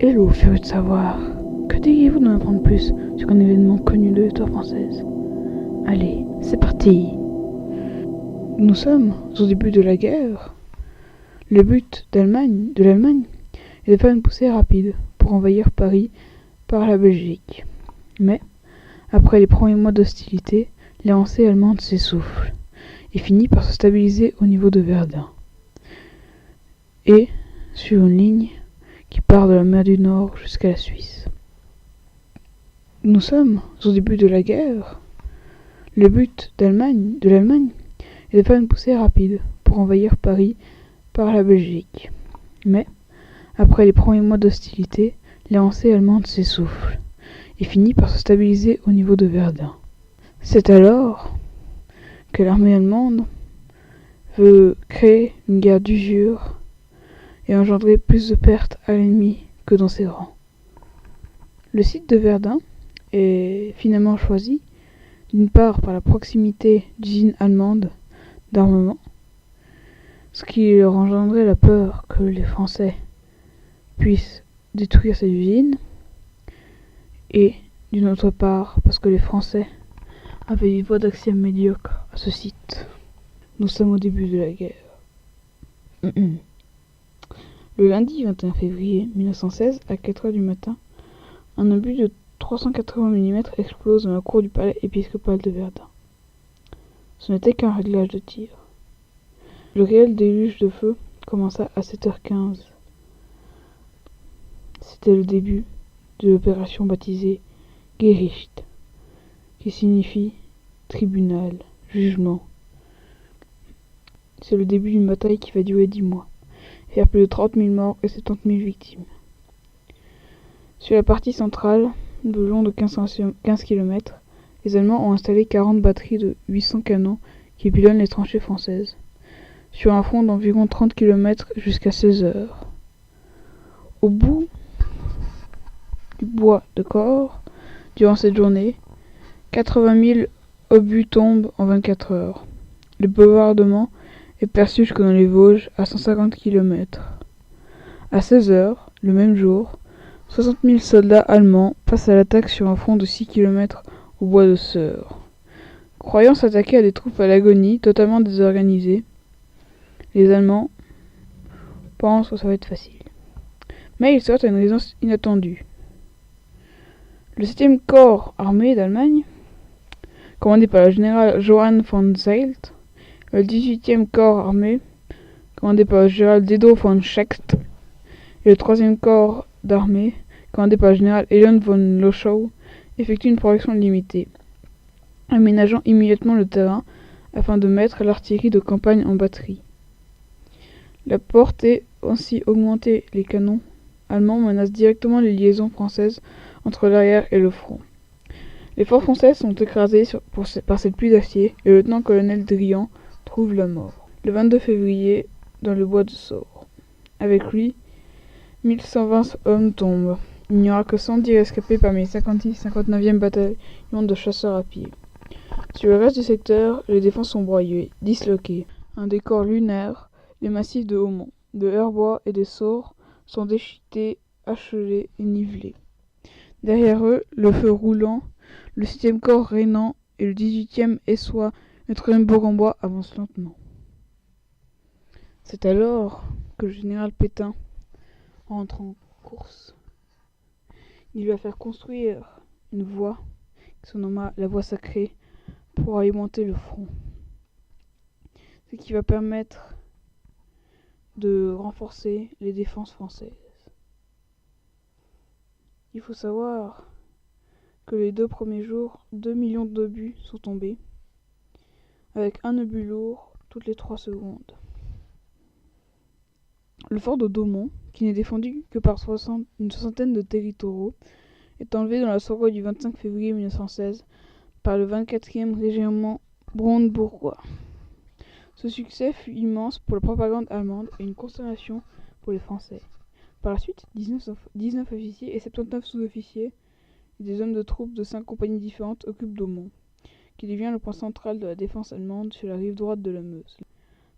Hello, furieux de savoir. Que diriez-vous d'en apprendre plus sur un événement connu de l'histoire française? Allez, c'est parti. Nous sommes au début de la guerre. Le but de l'Allemagne est de faire une poussée rapide pour envahir Paris par la Belgique. Mais, après les premiers mois d'hostilité, l'avancée allemande s'essouffle et finit par se stabiliser au niveau de Verdun. Et sur une ligne qui part de la mer du Nord jusqu'à la Suisse. Nous sommes au début de la guerre. Le but de l'Allemagne est de faire une poussée rapide pour envahir Paris par la Belgique. Mais, après les premiers mois d'hostilité, l'avancée allemande s'essouffle et finit par se stabiliser au niveau de Verdun. C'est alors que l'armée allemande veut créer une guerre d'usure et engendrer plus de pertes à l'ennemi que dans ses rangs. Le site de Verdun est finalement choisi, d'une part par la proximité d'usines allemandes d'armement, ce qui leur engendrait la peur que les Français puissent détruire ces usines, et d'une autre part parce que les Français avaient une voie d'accès médiocre à ce site. Nous sommes au début de la guerre. Le lundi 21 février 1916, à 4h du matin, un obus de 380 mm explose dans la cour du palais épiscopal de Verdun. Ce n'était qu'un réglage de tir. Le réel déluge de feu commença à 7h15. C'était le début de l'opération baptisée Gericht, qui signifie tribunal, jugement. C'est le début d'une bataille qui va durer 10 mois. Faire plus de 30 000 morts et 70 000 victimes. Sur la partie centrale, de long de 15 km, les Allemands ont installé 40 batteries de 800 canons qui pilonnent les tranchées françaises, sur un front d'environ 30 km jusqu'à 16 heures. Au bout du bois de Corps, durant cette journée, 80 000 obus tombent en 24 heures. Le bombardement est perçu jusque dans les Vosges à 150 km. À 16 heures, le même jour, 60 000 soldats allemands passent à l'attaque sur un front de 6 km au bois de Seurre. Croyant s'attaquer à des troupes à l'agonie totalement désorganisées, les Allemands pensent que ça va être facile. Mais ils sortent à une résistance inattendue. Le 7e corps armé d'Allemagne, commandé par le général Johann von Seillt, le 18e corps armé, commandé par le général Dedo von Schecht, et le 3e corps d'armée, commandé par le général Elion von Lochow, effectuent une progression limitée, aménageant immédiatement le terrain afin de mettre l'artillerie de campagne en batterie. La portée ainsi augmentée, les canons allemands menacent directement les liaisons françaises entre l'arrière et le front. Les forces françaises sont écrasées par cette pluie d'acier et le lieutenant-colonel Drian trouve la mort. Le 22 février, dans le bois de Saure. Avec lui, 1120 hommes tombent. Il n'y aura que 110 rescapés parmi les 59e bataillon de chasseurs à pied. Sur le reste du secteur, les défenses sont broyées, disloquées. Un décor lunaire, les massifs de Haumont, de Herbois et de Saure sont déchiquetés, achelés et nivelés. Derrière eux, le feu roulant, le 7e corps rhénan et le 18e Essois, le 3e Bourg-en-Bois avancent lentement. C'est alors que le général Pétain entre en course. Il va faire construire une voie, qui se nomme la voie sacrée, pour alimenter le front. Ce qui va permettre de renforcer les défenses françaises. Il faut savoir que les 2 premiers jours, 2 millions d'obus sont tombés, avec un obus lourd toutes les 3 secondes. Le fort de Daumont, qui n'est défendu que par une soixantaine de territoriaux, est enlevé dans la soirée du 25 février 1916 par le 24e régiment brandebourgeois. Ce succès fut immense pour la propagande allemande et une consternation pour les Français. Par la suite, 19 officiers et 79 sous-officiers et des hommes de troupes de 5 compagnies différentes occupent Daumont, qui devient le point central de la défense allemande sur la rive droite de la Meuse.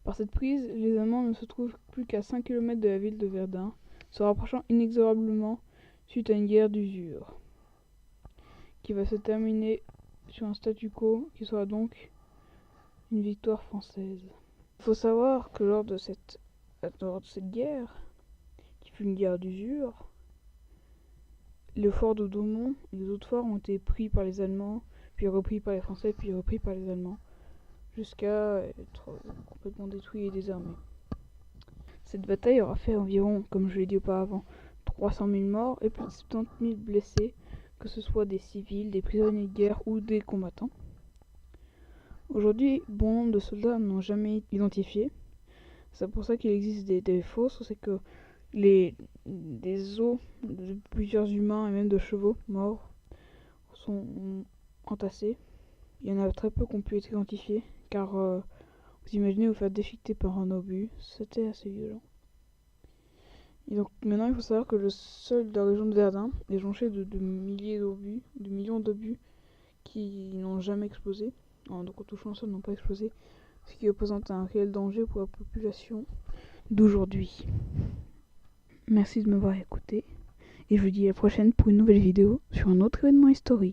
Par cette prise, les Allemands ne se trouvent plus qu'à 5 km de la ville de Verdun, se rapprochant inexorablement suite à une guerre d'usure, qui va se terminer sur un statu quo qui sera donc une victoire française. Il faut savoir que lors de cette guerre, qui fut une guerre d'usure, le fort de Douaumont et les autres forts ont été pris par les Allemands, puis repris par les Français, puis repris par les Allemands, jusqu'à être complètement détruits et désarmés. Cette bataille aura fait environ, comme je l'ai dit auparavant, 300 000 morts et plus de 70 000 blessés, que ce soit des civils, des prisonniers de guerre ou des combattants. Aujourd'hui, bon nombre de soldats n'ont jamais été identifiés. C'est pour ça qu'il existe des fosses, c'est que des os de plusieurs humains et même de chevaux morts sont entassés. Il y en a très peu qui ont pu être identifiés, car vous imaginez vous faire déchiqueter par un obus, c'était assez violent. Et donc maintenant il faut savoir que le sol de la région de Verdun est jonché de milliers d'obus, de millions d'obus qui n'ont jamais explosé, donc en touchant le sol n'ont pas explosé, ce qui représente un réel danger pour la population d'aujourd'hui. Merci de m'avoir écouté et je vous dis à la prochaine pour une nouvelle vidéo sur un autre événement historique.